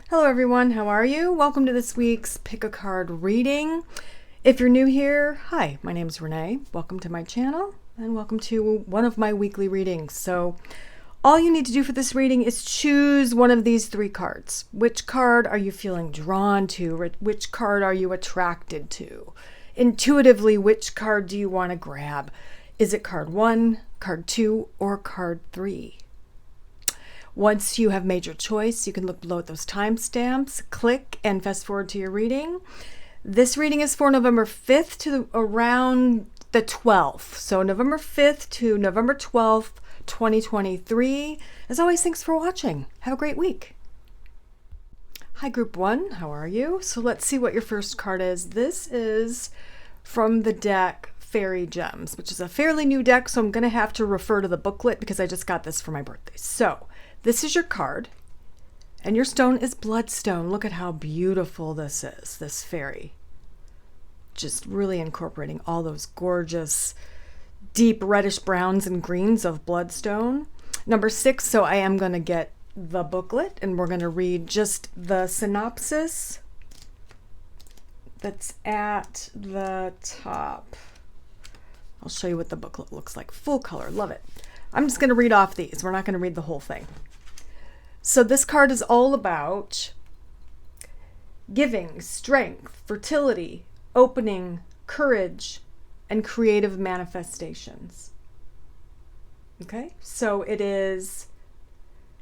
Hello everyone, how are you? Welcome to this week's Pick a Card reading. If you're new here, hi, my name is Renee. Welcome to my channel and welcome to one of my weekly readings. So all you need to do for this reading is choose one of these three cards. Which card are you feeling drawn to? Which card are you attracted to? Intuitively, which card do you want to grab? Is it card 1, card 2, or card 3? Once you have made your choice, you can look below at those timestamps, click, and fast forward to your reading. This reading is for November 5th to around the 12th. So November 5th to November 12th, 2023. As always, thanks for watching. Have a great week. Hi, Group 1. How are you? So let's see what your first card is. This is from the deck Fairy Gems, which is a fairly new deck, so I'm going to have to refer to the booklet because I just got this for my birthday. So this is your card, and your stone is bloodstone. Look at how beautiful this is, this fairy. Just really incorporating all those gorgeous, deep reddish browns and greens of bloodstone. Number 6, so I am going to get the booklet, and we're going to read just the synopsis that's at the top. I'll show you what the booklet looks like. Full color, love it. I'm just going to read off these. We're not going to read the whole thing. So this card is all about giving, strength, fertility, opening, courage, and creative manifestations. Okay, so it is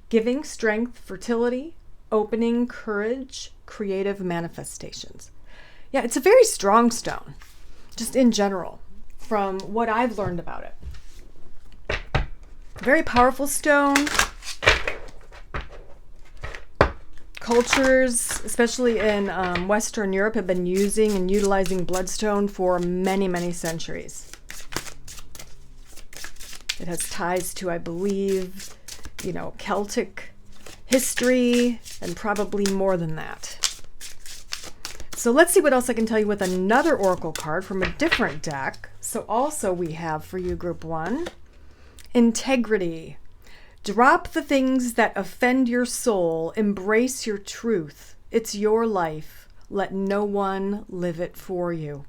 giving, strength, fertility, opening, courage, creative manifestations. Yeah, it's a very strong stone, just in general, from what I've learned about it. Very powerful stone. Cultures, especially in Western Europe, have been using and utilizing bloodstone for many, many centuries. It has ties to, I believe, Celtic history and probably more than that. So let's see what else I can tell you with another oracle card from a different deck. So also we have for you, Group 1, integrity. Drop the things that offend your soul. Embrace your truth. It's your life. Let no one live it for you.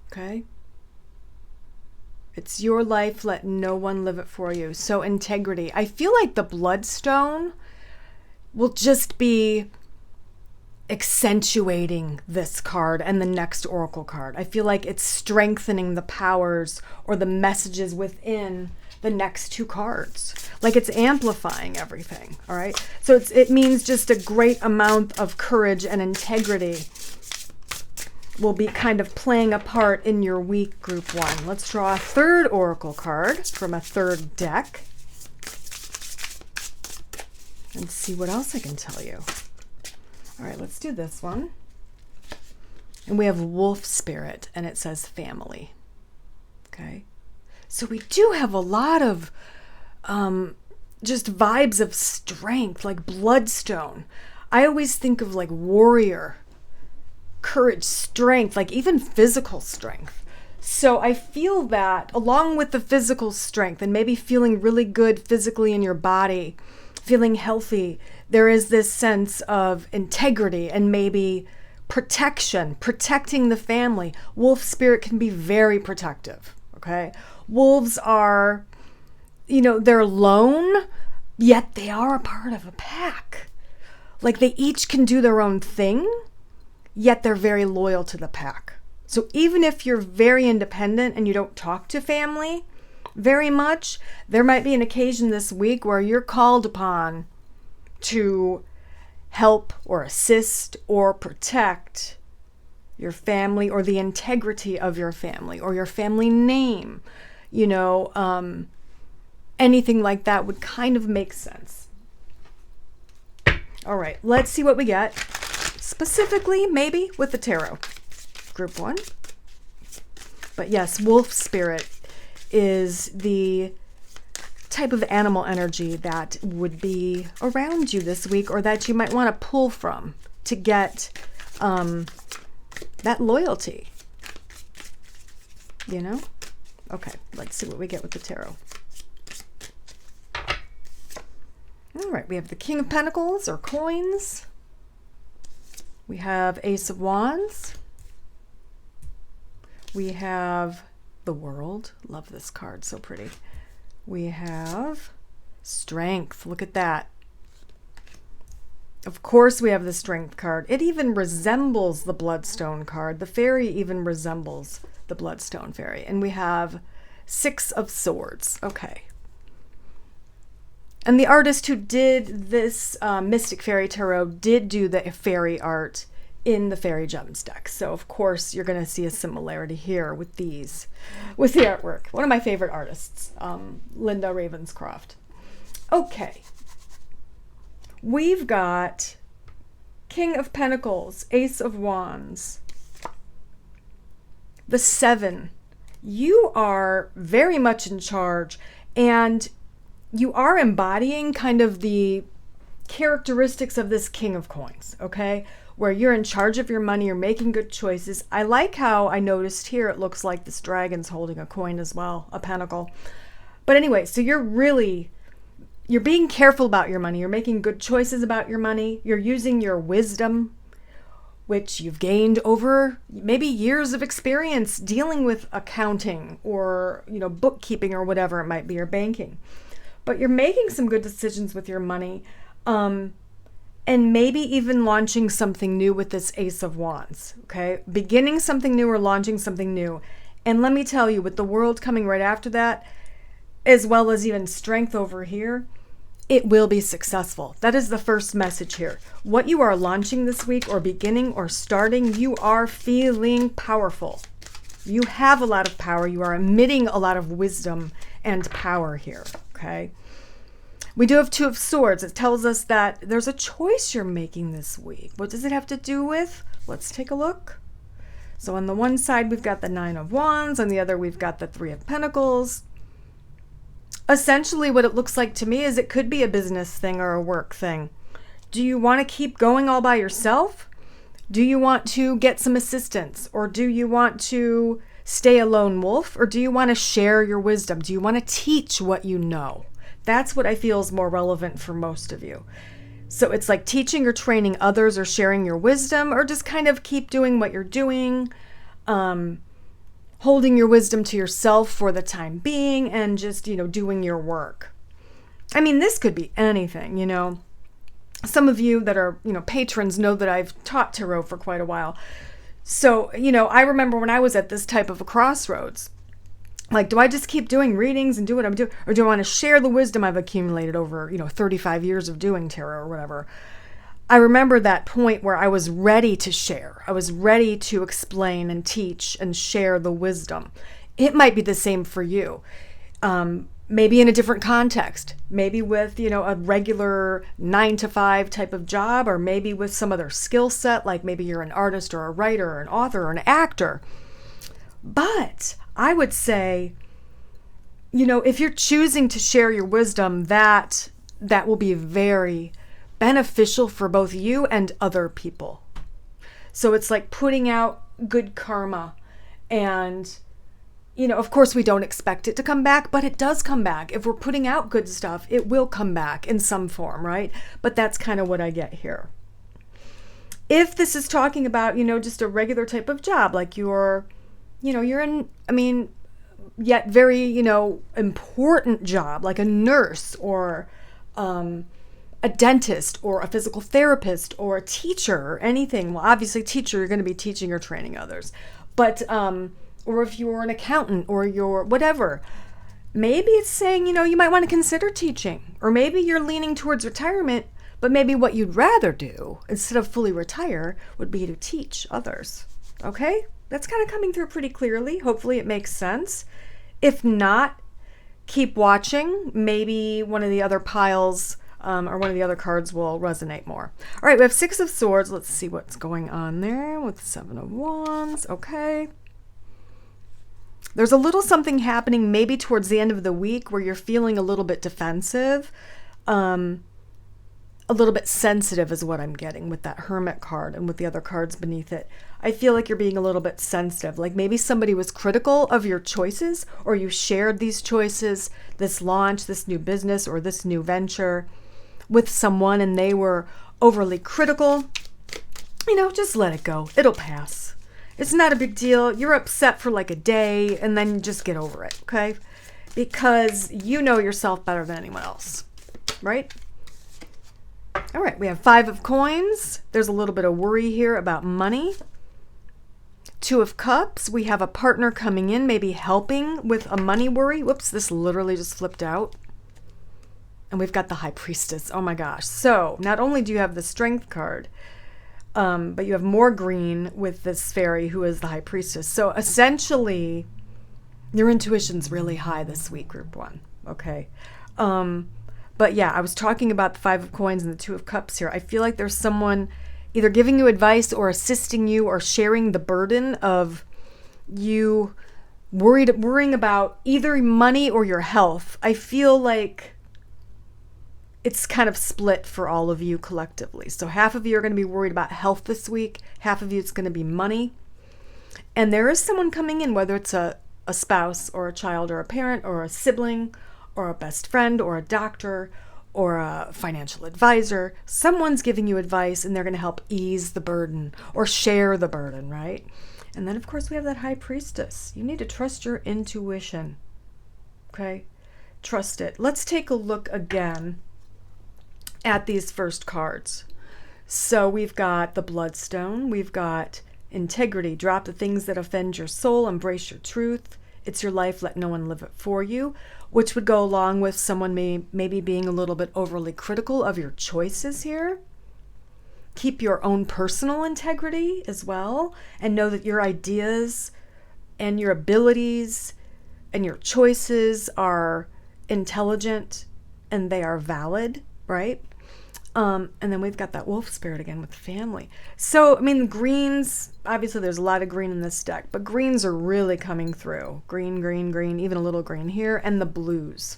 Okay? It's your life. Let no one live it for you. So integrity. I feel like the bloodstone will just be accentuating this card and the next oracle card. I feel like it's strengthening the powers or the messages within the next two cards. Like it's amplifying everything, all right? So it means just a great amount of courage and integrity will be kind of playing a part in your week, Group 1. Let's draw a third oracle card from a third deck and see what else I can tell you. All right, let's do this one. And we have Wolf Spirit, and it says family. Okay. So we do have a lot of just vibes of strength, like bloodstone. I always think of like warrior, courage, strength, like even physical strength. So I feel that along with the physical strength and maybe feeling really good physically in your body, feeling healthy, there is this sense of integrity and maybe protection, protecting the family. Wolf spirit can be very protective, okay? Wolves are, they're lone, yet they are a part of a pack. Like they each can do their own thing, yet they're very loyal to the pack. So even if you're very independent and you don't talk to family very much, there might be an occasion this week where you're called upon to help or assist or protect your family or the integrity of your family or your family name. Anything like that would kind of make sense. All right, let's see what we get specifically, maybe with the tarot, Group 1. But yes, wolf spirit is the type of animal energy that would be around you this week or that you might want to pull from to get that loyalty, Okay, let's see what we get with the tarot. All right, we have the King of Pentacles or coins. We have Ace of Wands. We have the World. Love this card, so pretty. We have Strength. Look at that. Of course we have the Strength card. It even resembles the Bloodstone card. The fairy even resembles the Bloodstone fairy. And we have Six of Swords. Okay. And the artist who did this Mystic Fairy Tarot did do the fairy art in the Fairy Gems deck. So, of course, you're going to see a similarity here with these, with the artwork. One of my favorite artists, Linda Ravenscroft. Okay. We've got King of Pentacles, Ace of Wands, the Seven. You are very much in charge, and you are embodying kind of the characteristics of this King of Coins, okay? Where you're in charge of your money, you're making good choices. I like how I noticed here it looks like this dragon's holding a coin as well, a pentacle. But anyway, so you're being careful about your money. You're making good choices about your money. You're using your wisdom, which you've gained over maybe years of experience dealing with accounting or, bookkeeping or whatever it might be, or banking. But you're making some good decisions with your money, and maybe even launching something new with this Ace of Wands, okay? Beginning something new or launching something new. And let me tell you, with the World coming right after that, as well as even Strength over here, it will be successful. That is the first message here. What you are launching this week or beginning or starting, you are feeling powerful. You have a lot of power. You are emitting a lot of wisdom and power here. Okay. We do have Two of Swords. It tells us that there's a choice you're making this week. What does it have to do with? Let's take a look. So on the one side, we've got the Nine of Wands. On the other, we've got the Three of Pentacles. Essentially, what it looks like to me is it could be a business thing or a work thing. Do you want to keep going all by yourself? Do you want to get some assistance? Or do you want to stay a lone wolf? Or do you want to share your wisdom? Do you want to teach what you know? That's what I feel is more relevant for most of you. So it's like teaching or training others, or sharing your wisdom, or just kind of keep doing what you're doing, holding your wisdom to yourself for the time being, and just, doing your work. I mean, this could be anything, Some of you that are, patrons know that I've taught tarot for quite a while. So, I remember when I was at this type of a crossroads, like, do I just keep doing readings and do what I'm doing? Or do I want to share the wisdom I've accumulated over, 35 years of doing tarot or whatever? I remember that point where I was ready to share. I was ready to explain and teach and share the wisdom. It might be the same for you. Maybe in a different context, maybe with, a regular 9-to-5 type of job, or maybe with some other skill set, like maybe you're an artist or a writer or an author or an actor. But I would say, if you're choosing to share your wisdom, that will be very beneficial for both you and other people. So it's like putting out good karma, and of course we don't expect it to come back, but it does come back. If we're putting out good stuff, it will come back in some form, right? But that's kind of what I get here. If this is talking about, just a regular type of job, like you're in, yet very, important job, like a nurse or a dentist or a physical therapist or a teacher or anything. Well, obviously teacher, you're going to be teaching or training others. But, or if you're an accountant or you're whatever, maybe it's saying, you might want to consider teaching, or maybe you're leaning towards retirement, but maybe what you'd rather do instead of fully retire would be to teach others. Okay? That's kind of coming through pretty clearly. Hopefully it makes sense. If not, keep watching. Maybe one of the other piles or one of the other cards will resonate more. All right, we have Six of Swords. Let's see what's going on there with Seven of Wands. Okay. There's a little something happening maybe towards the end of the week where you're feeling a little bit defensive. A little bit sensitive is what I'm getting with that Hermit card and with the other cards beneath it. I feel like you're being a little bit sensitive. Like maybe somebody was critical of your choices, or you shared these choices, this launch, this new business, or this new venture with someone and they were overly critical, just let it go. It'll pass. It's not a big deal. You're upset for like a day and then just get over it, okay? Because you know yourself better than anyone else, right? All right, we have 5 of coins. There's a little bit of worry here about money. 2 of cups. We have a partner coming in, maybe helping with a money worry. Whoops, this literally just flipped out. And we've got the High Priestess. Oh my gosh. So not only do you have the Strength card, but you have more green with this fairy who is the High Priestess. So essentially, your intuition's really high this week, group 1. Okay. But yeah, I was talking about the 5 of coins and the 2 of cups here. I feel like there's someone either giving you advice or assisting you or sharing the burden of you worrying about either money or your health. I feel like it's kind of split for all of you collectively. So half of you are going to be worried about health this week. Half of you it's going to be money. And there is someone coming in, whether it's a spouse or a child or a parent or a sibling or a best friend or a doctor or a financial advisor. Someone's giving you advice and they're going to help ease the burden or share the burden, right? And then, of course, we have that High Priestess. You need to trust your intuition, okay? Trust it. Let's take a look again at these first cards. So we've got the Bloodstone. We've got integrity. Drop the things that offend your soul. Embrace your truth. It's your life. Let no one live it for you, which would go along with someone maybe being a little bit overly critical of your choices here. Keep your own personal integrity as well, and know that your ideas and your abilities and your choices are intelligent and they are valid, right? And then we've got that wolf spirit again with the family. So, I mean, greens, obviously there's a lot of green in this deck, but greens are really coming through. Green, green, green, even a little green here, and the blues.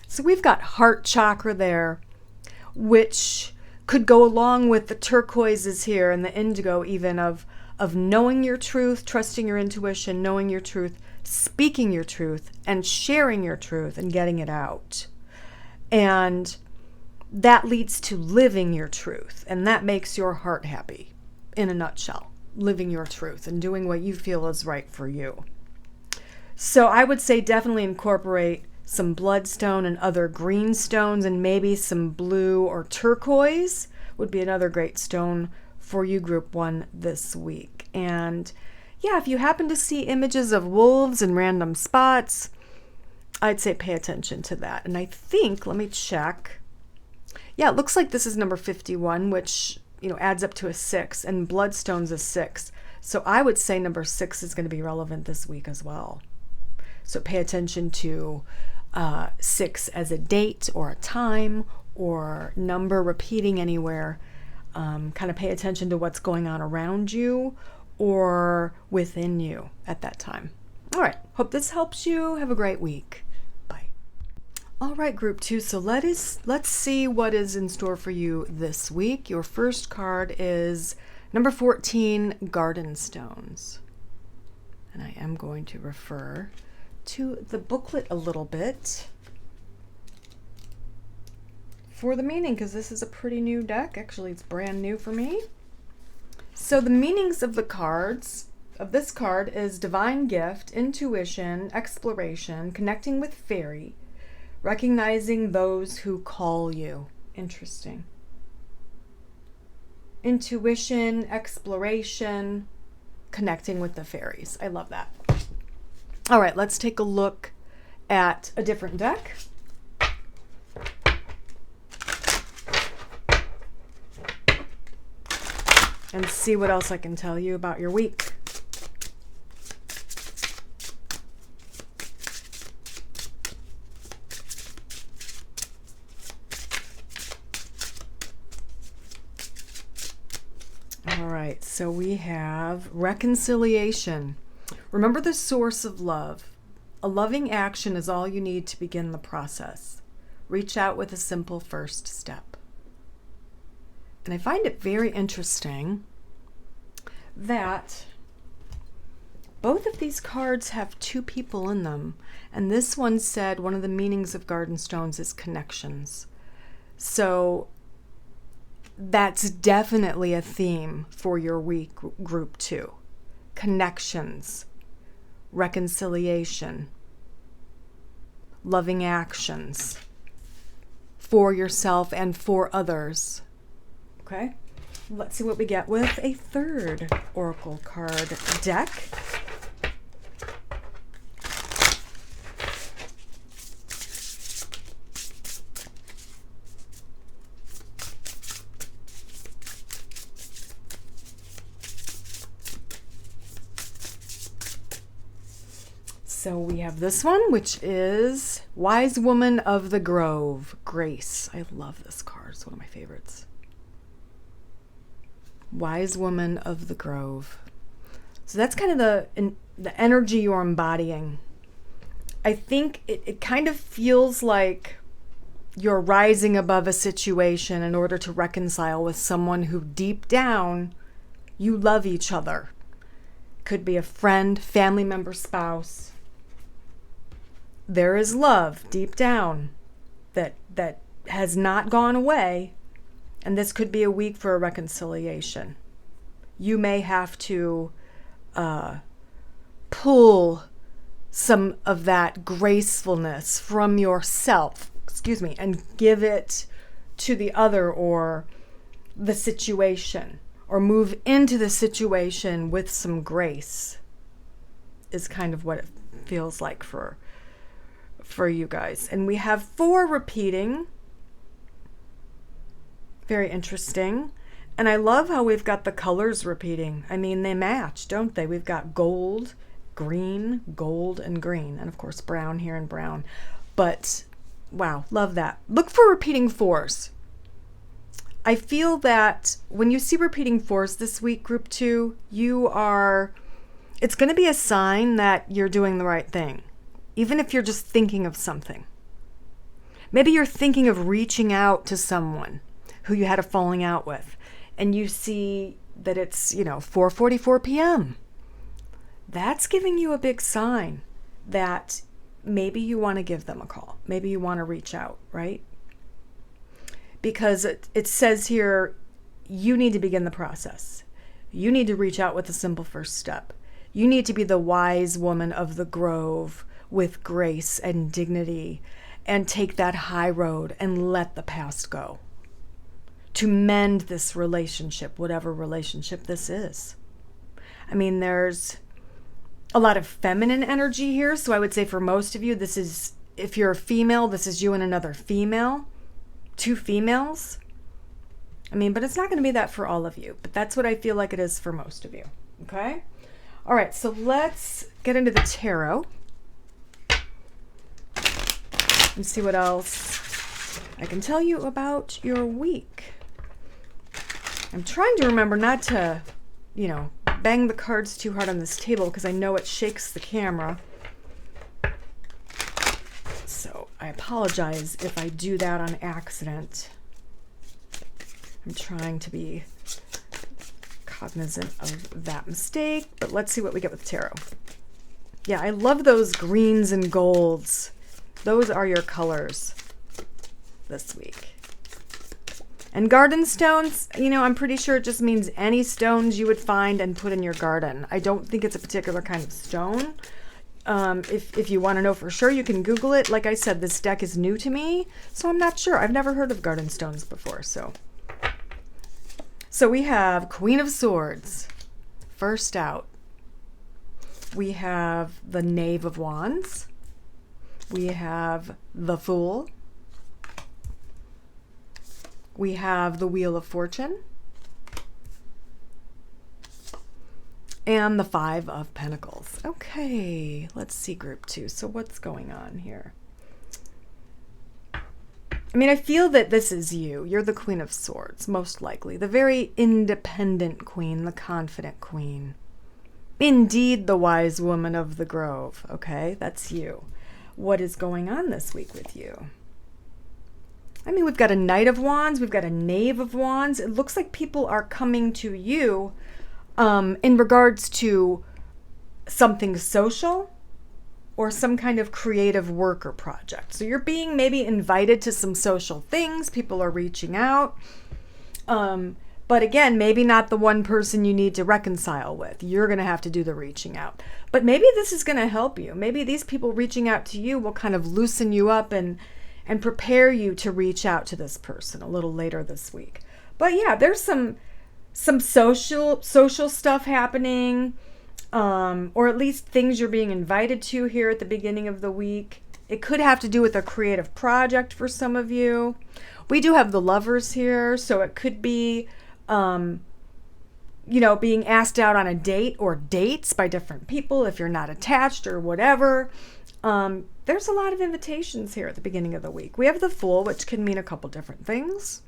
So we've got heart chakra there, which could go along with the turquoises here and the indigo even of knowing your truth, trusting your intuition, knowing your truth, speaking your truth, and sharing your truth and getting it out. And that leads to living your truth, and that makes your heart happy, in a nutshell. Living your truth and doing what you feel is right for you. So I would say definitely incorporate some bloodstone and other green stones, and maybe some blue or turquoise would be another great stone for you, group 1, this week. And yeah, if you happen to see images of wolves in random spots, I'd say pay attention to that. And I think, let me check. Yeah, it looks like this is number 51, which, adds up to a 6, and bloodstone's a 6. So I would say number 6 is going to be relevant this week as well. So pay attention to 6 as a date or a time or number repeating anywhere. Kind of pay attention to what's going on around you or within you at that time. All right, hope this helps you. Have a great week. All right, group 2, so let's see what is in store for you this week. Your first card is number 14, Garden Stones. And I am going to refer to the booklet a little bit for the meaning, because this is a pretty new deck. Actually, it's brand new for me. So the meanings of the cards, of this card, is divine gift, intuition, exploration, connecting with fairy, recognizing those who call you. Interesting. Intuition, exploration, connecting with the fairies. I love that. All right, let's take a look at a different deck. And see what else I can tell you about your week. All right, so we have reconciliation. Remember the source of love. A loving action is all you need to begin the process. Reach out with a simple first step. And I find it very interesting that both of these cards have 2 people in them. And this one said one of the meanings of garden stones is connections. So that's definitely a theme for your week, group 2. Connections, reconciliation, loving actions for yourself and for others. Okay? Let's see what we get with a third oracle card deck. So we have this one, which is Wise Woman of the Grove, Grace. I love this card. It's one of my favorites. Wise Woman of the Grove. So that's kind of the energy you're embodying. I think it kind of feels like you're rising above a situation in order to reconcile with someone who deep down you love each other. Could be a friend, family member, spouse. There is love deep down that has not gone away, and this could be a week for a reconciliation. You may have to pull some of that gracefulness from yourself, and give it to the other or the situation, or move into the situation with some grace, is kind of what it feels like for you guys. And we have 4 repeating. Very interesting. And I love how we've got the colors repeating. I mean, they match, don't they? We've got gold, green, gold, and green. And of course, brown here and brown. But wow, love that. Look for repeating 4s. I feel that when you see repeating 4s this week, group 2, it's going to be a sign that you're doing the right thing. Even if you're just thinking of something. Maybe you're thinking of reaching out to someone who you had a falling out with, and you see that it's, 4:44 p.m. That's giving you a big sign that maybe you want to give them a call. Maybe you want to reach out, right? Because it says here, you need to begin the process. You need to reach out with a simple first step. You need to be the wise woman of the grove, with grace and dignity, and take that high road and let the past go. To mend this relationship, whatever relationship this is. I mean, there's a lot of feminine energy here, so I would say for most of you, this is, if you're a female, this is you and another female, 2 females. I mean, but it's not going to be that for all of you, but that's what I feel like it is for most of you, okay? All right, so let's get into the tarot and see what else I can tell you about your week. I'm trying to remember not to, bang the cards too hard on this table because I know it shakes the camera. So I apologize if I do that on accident. I'm trying to be cognizant of that mistake, but let's see what we get with tarot. Yeah, I love those greens and golds. Those are your colors this week. And garden stones, I'm pretty sure it just means any stones you would find and put in your garden. I don't think it's a particular kind of stone. If you want to know for sure, you can Google it. Like I said, this deck is new to me, so I'm not sure. I've never heard of garden stones before. So we have Queen of Swords. First out, we have the Knave of Wands. We have the Fool. We have the Wheel of Fortune. And the 5 of Pentacles. Okay, let's see group 2. So what's going on here? I mean, I feel that this is you. You're the Queen of Swords, most likely. The very independent queen, the confident queen. Indeed, the wise woman of the grove. Okay, that's you. What is going on this week with you? I mean, we've got a Knight of Wands. We've got a Knave of Wands. It looks like people are coming to you in regards to something social. or some kind of creative work or project. So you're being maybe invited to some social things. People are reaching out. But again, maybe not the one person you need to reconcile with. You're going to have to do the reaching out. But maybe this is going to help you. Maybe these people reaching out to you will kind of loosen you up and prepare you to reach out to this person a little later this week. But yeah, there's some social stuff happening, or at least things you're being invited to here at the beginning of the week. It could have to do with a creative project for some of you. We do have the Lovers here, so it could be being asked out on a date or dates by different people if you're not attached or whatever. There's a lot of invitations here at the beginning of the week. We have the Fool, which can mean a couple different things.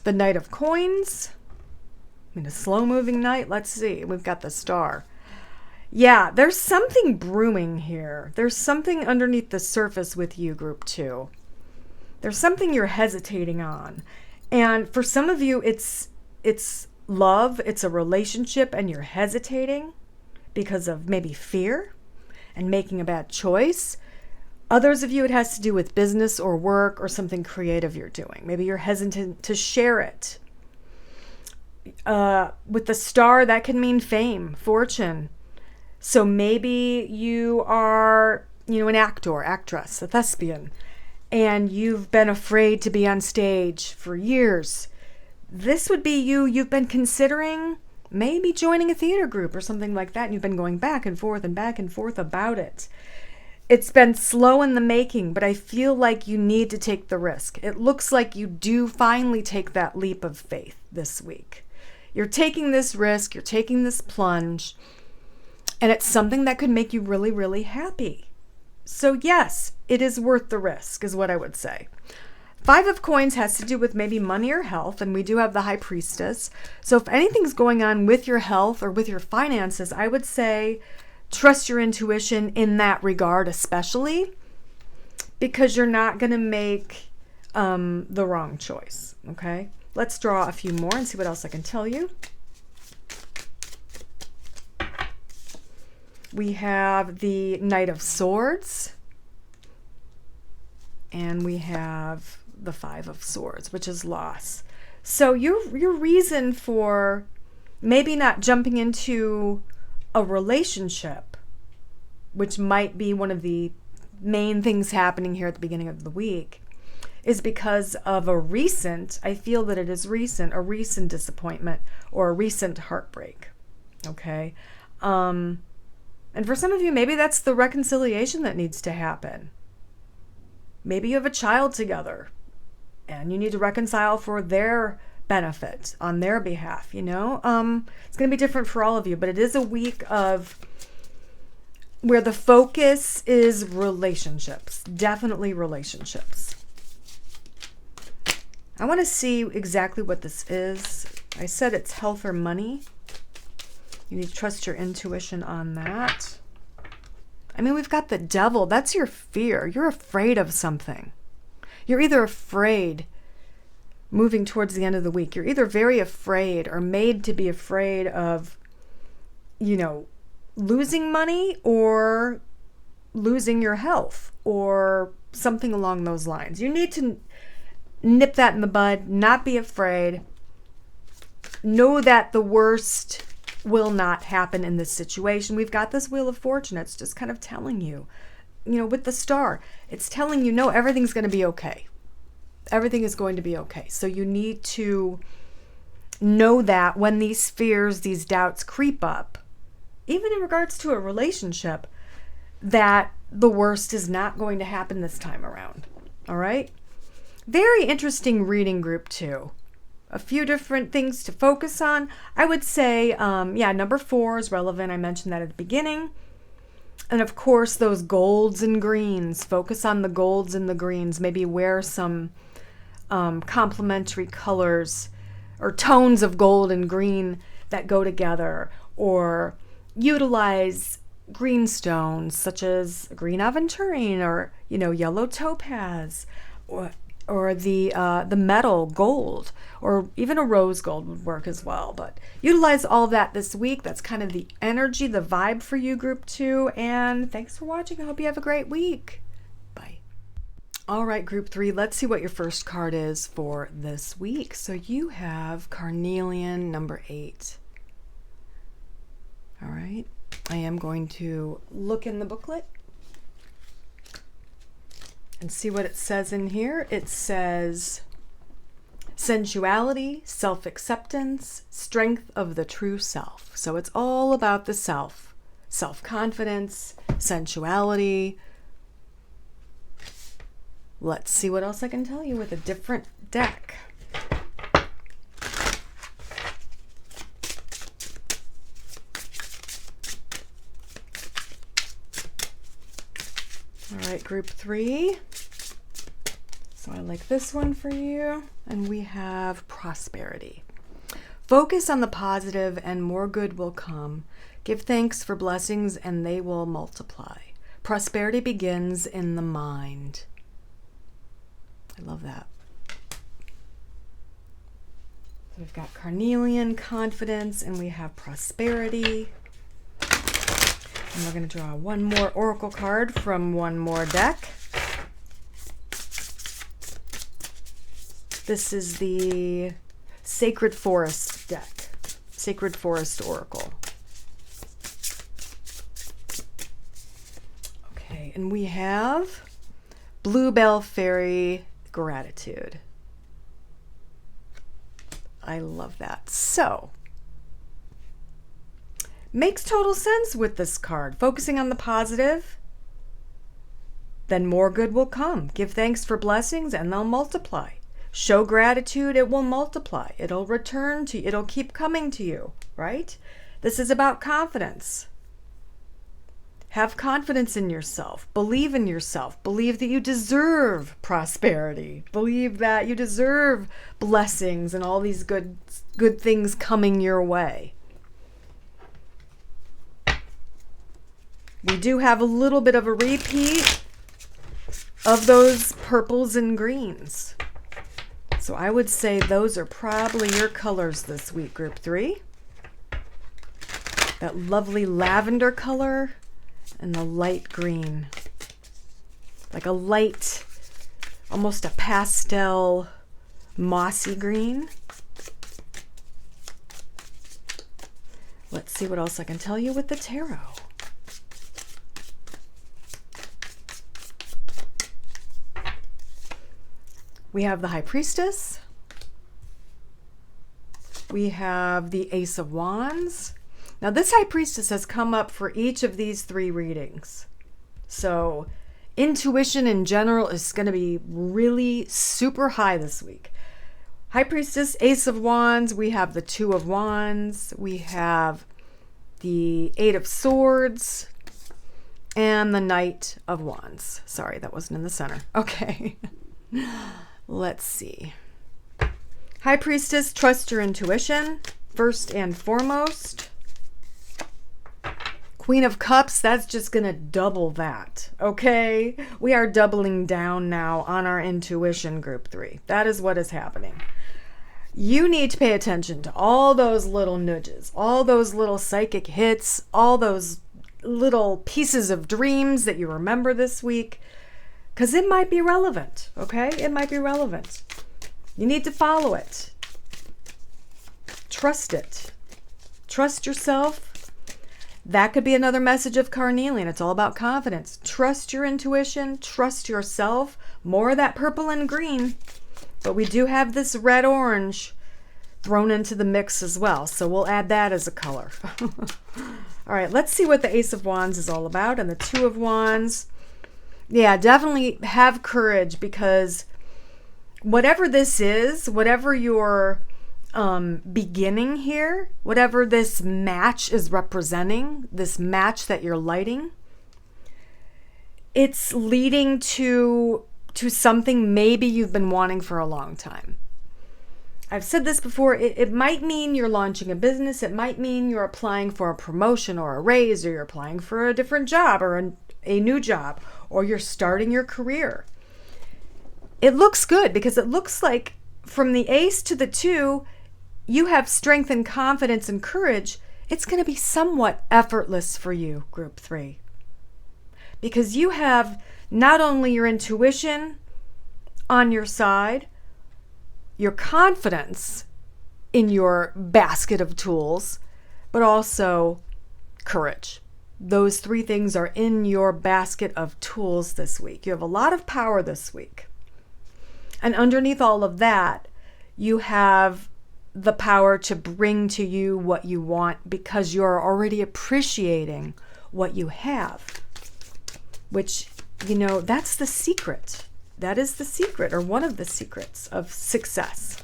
The Knight of Coins, a slow-moving knight. Let's see. We've got the Star. Yeah, there's something brewing here. There's something underneath the surface with you, Group 2. There's something you're hesitating on. And for some of you, it's love, it's a relationship, and you're hesitating because of maybe fear and making a bad choice. Others of you, it has to do with business or work or something creative you're doing. Maybe you're hesitant to share it. With the Star, that can mean fame, fortune. So maybe you are, an actor, actress, a thespian, and you've been afraid to be on stage for years. This would be you've been considering maybe joining a theater group or something like that, and you've been going back and forth about it. It's been slow in the making, but I feel like you need to take the risk. It looks like you do finally take that leap of faith this week. You're taking this risk, you're taking this plunge, and it's something that could make you really, really happy. So yes, it is worth the risk, is what I would say. 5 of Coins has to do with maybe money or health, and we do have the High Priestess. So if anything's going on with your health or with your finances, I would say trust your intuition in that regard, especially because you're not going to make the wrong choice. Okay, let's draw a few more and see what else I can tell you. We have the Knight of Swords, and we have the 5 of Swords, which is loss. So your reason for maybe not jumping into a relationship, which might be one of the main things happening here at the beginning of the week, is because of a recent disappointment or a recent heartbreak. Okay. And for some of you, maybe that's the reconciliation that needs to happen. Maybe you have a child together and you need to reconcile for their benefit on their behalf, It's going to be different for all of you, but it is a week of where the focus is relationships, definitely relationships. I want to see exactly what this is. I said it's health or money. You need to trust your intuition on that. We've got the Devil. That's your fear. You're afraid of something. You're either afraid, moving towards the end of the week, you're either very afraid or made to be afraid of, losing money or losing your health or something along those lines. You need to nip that in the bud, not be afraid. Know that the worst will not happen in this situation. We've got this Wheel of Fortune. It's just kind of telling you, with the Star, it's telling you, no, everything's going to be okay. Everything is going to be okay. So you need to know that when these fears, these doubts creep up, even in regards to a relationship, that the worst is not going to happen this time around. All right? Very interesting reading, Group 2. A few different things to focus on. I would say, number 4 is relevant. I mentioned that at the beginning. And of course, those golds and greens. Focus on the golds and the greens. Maybe wear some complementary colors or tones of gold and green that go together. Or utilize green stones such as green aventurine or, yellow topaz. Or the metal gold, or even a rose gold would work as well. But utilize all that this week. That's kind of the energy, the vibe for you, group 2. And thanks for watching. I hope you have a great week. Bye. All right, group 3, let's see what your first card is for this week. So you have Carnelian number 8. All right, I am going to look in the booklet and see what it says in here. It says sensuality, self-acceptance, strength of the true self. So it's all about the self, self-confidence, sensuality. Let's see what else I can tell you with a different deck. All right, group 3. So I like this one for you. And we have prosperity. Focus on the positive and more good will come. Give thanks for blessings and they will multiply. Prosperity begins in the mind. I love that. So we've got carnelian, confidence, and we have prosperity. And we're going to draw one more oracle card from one more deck. This is the Sacred Forest deck, Sacred Forest Oracle. Okay, and we have Bluebell Fairy Gratitude. I love that. So, makes total sense with this card. Focusing on the positive, then more good will come. Give thanks for blessings and they'll multiply. Show gratitude, it will multiply. It'll return to you. It'll keep coming to you, right? This is about confidence. Have confidence in yourself. Believe in yourself. Believe that you deserve prosperity. Believe that you deserve blessings and all these good things coming your way. We do have a little bit of a repeat of those purples and greens. So I would say those are probably your colors this week, group 3. That lovely lavender color and the light green. Like a light, almost a pastel, mossy green. Let's see what else I can tell you with the tarot. We have the High Priestess. We have the Ace of Wands. Now this High Priestess has come up for each of these 3 readings. So intuition in general is going to be really super high this week. High Priestess, Ace of Wands. We have the 2 of Wands. We have the 8 of Swords. And the Knight of Wands. Sorry, that wasn't in the center. Okay. Let's see. High Priestess, trust your intuition, first and foremost. Queen of Cups, that's just going to double that, okay? We are doubling down now on our intuition, group 3. That is what is happening. You need to pay attention to all those little nudges, all those little psychic hits, all those little pieces of dreams that you remember this week. Because it might be relevant, okay? It might be relevant. You need to follow it. Trust it. Trust yourself. That could be another message of carnelian. It's all about confidence. Trust your intuition. Trust yourself. More of that purple and green. But we do have this red-orange thrown into the mix as well. So we'll add that as a color. All right, let's see what the Ace of Wands is all about. And the 2 of Wands. Yeah, definitely have courage, because whatever this is, whatever you're beginning here, whatever this match is representing, this match that you're lighting, it's leading to something maybe you've been wanting for a long time. I've said this before, it might mean you're launching a business, it might mean you're applying for a promotion or a raise, or you're applying for a different job or a new job, or you're starting your career. it looks good because it looks like from the ace to the 2, you have strength and confidence and courage. It's going to be somewhat effortless for you, group 3. Because you have not only your intuition on your side, your confidence in your basket of tools, but also courage. Those 3 things are in your basket of tools this week. You have a lot of power this week. And underneath all of that, you have the power to bring to you what you want because you're already appreciating what you have. Which, that's the secret. That is the secret, or one of the secrets of success.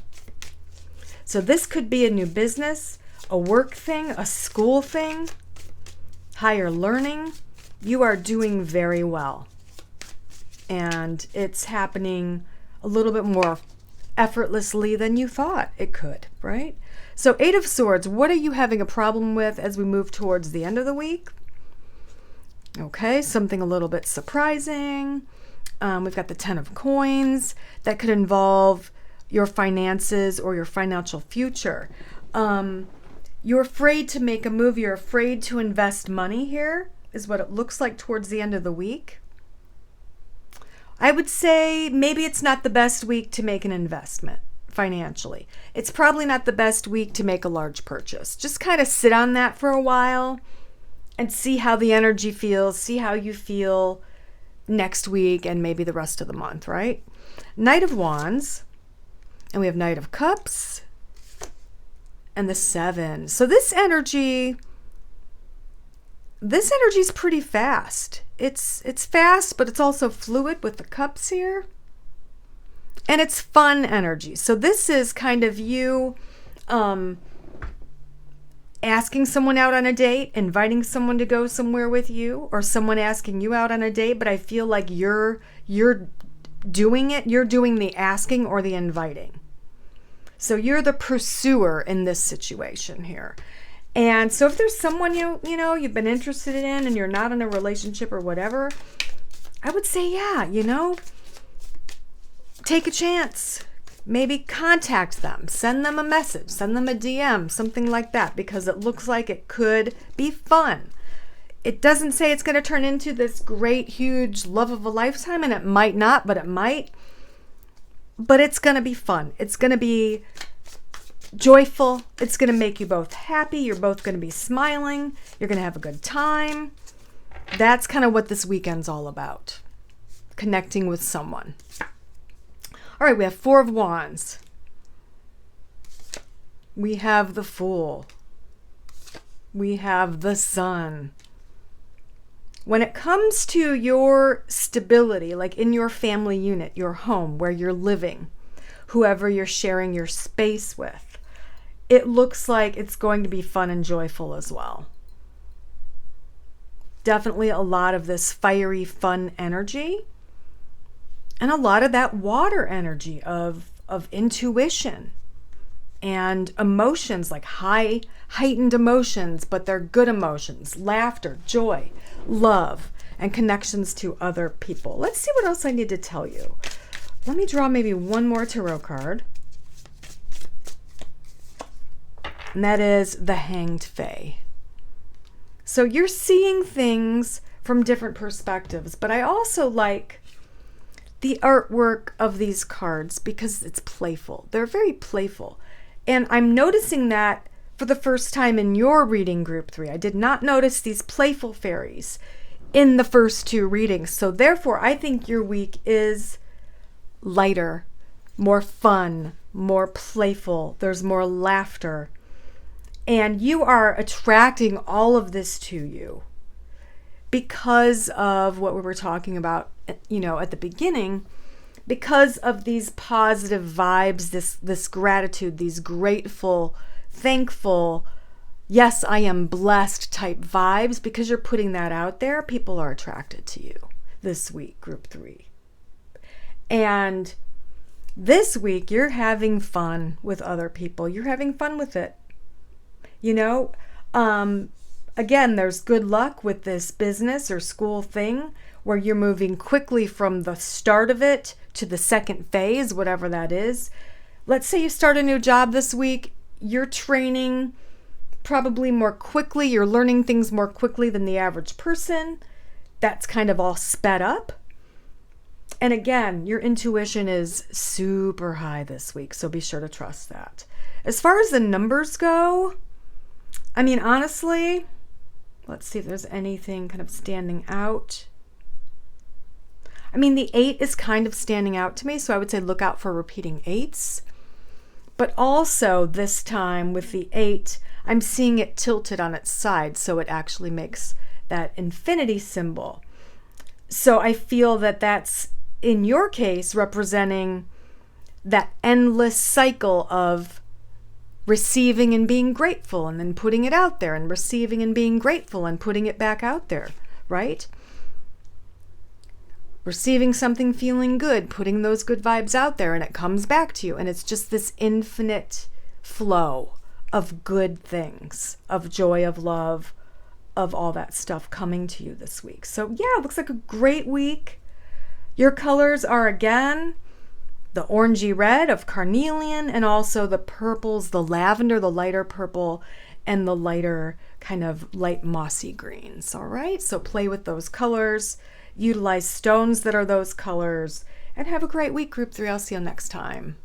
So this could be a new business, a work thing, a school thing, higher learning. You are doing very well. And it's happening a little bit more effortlessly than you thought it could, right? So 8 of Swords, what are you having a problem with as we move towards the end of the week? Okay, something a little bit surprising. We've got the 10 of Coins. That could involve your finances or your financial future. You're afraid to make a move. You're afraid to invest money here, is what it looks like towards the end of the week. I would say maybe it's not the best week to make an investment financially. It's probably not the best week to make a large purchase. Just kind of sit on that for a while and see how the energy feels, see how you feel next week and maybe the rest of the month, right? Knight of Wands, and we have Knight of Cups, and the 7. So this energy is pretty fast. It's fast, but it's also fluid with the cups here. And it's fun energy. So this is kind of you asking someone out on a date, inviting someone to go somewhere with you, or someone asking you out on a date, but I feel like you're doing it. You're doing the asking or the inviting. So you're the pursuer in this situation here. And so if there's someone you've been interested in and you're not in a relationship or whatever, I would say, take a chance. Maybe contact them, send them a message, send them a DM, something like that, because it looks like it could be fun. It doesn't say it's going to turn into this great, huge love of a lifetime, and it might not, but it might. But it's going to be fun. It's going to be joyful. It's going to make you both happy. You're both going to be smiling. You're going to have a good time. That's kind of what this weekend's all about. Connecting with someone. All right, we have 4 of Wands. We have the Fool. We have the Sun. When it comes to your stability, like in your family unit, your home, where you're living, whoever you're sharing your space with, it looks like it's going to be fun and joyful as well. Definitely a lot of this fiery, fun energy. And a lot of that water energy of intuition and emotions, like heightened emotions, but they're good emotions, laughter, joy, love, and connections to other people. Let's see what else I need to tell you. Let me draw maybe one more tarot card. And that is the Hanged Fae. So you're seeing things from different perspectives, but I also like the artwork of these cards because it's playful. They're very playful. And I'm noticing that for the first time in your reading, Group 3. I did not notice these playful fairies in the first 2 readings. So therefore, I think your week is lighter, more fun, more playful. There's more laughter. And you are attracting all of this to you because of what we were talking about, at the beginning, because of these positive vibes, this gratitude, these grateful, thankful, yes, I am blessed type vibes. Because you're putting that out there, people are attracted to you this week, Group 3. And this week, you're having fun with other people. You're having fun with it. again, there's good luck with this business or school thing where you're moving quickly from the start of it to the second phase, whatever that is. Let's say you start a new job this week. You're training probably more quickly. You're learning things more quickly than the average person. That's kind of all sped up. And again, your intuition is super high this week, so be sure to trust that. As far as the numbers go, I mean, honestly, let's see if there's anything kind of standing out. I mean, the 8 is kind of standing out to me, so I would say look out for repeating 8s. But also this time with the 8, I'm seeing it tilted on its side, so it actually makes that infinity symbol. So I feel that that's, in your case, representing that endless cycle of receiving and being grateful and then putting it out there, and receiving and being grateful and putting it back out there, right? Receiving something, feeling good, putting those good vibes out there, and it comes back to you. And it's just this infinite flow of good things, of joy, of love, of all that stuff coming to you this week. So yeah, it looks like a great week. Your colors are, again, the orangey red of carnelian, and also the purples, the lavender, the lighter purple, and the lighter kind of light mossy greens. All right, so play with those colors, utilize stones that are those colors, and have a great week, Group 3. I'll see you next time.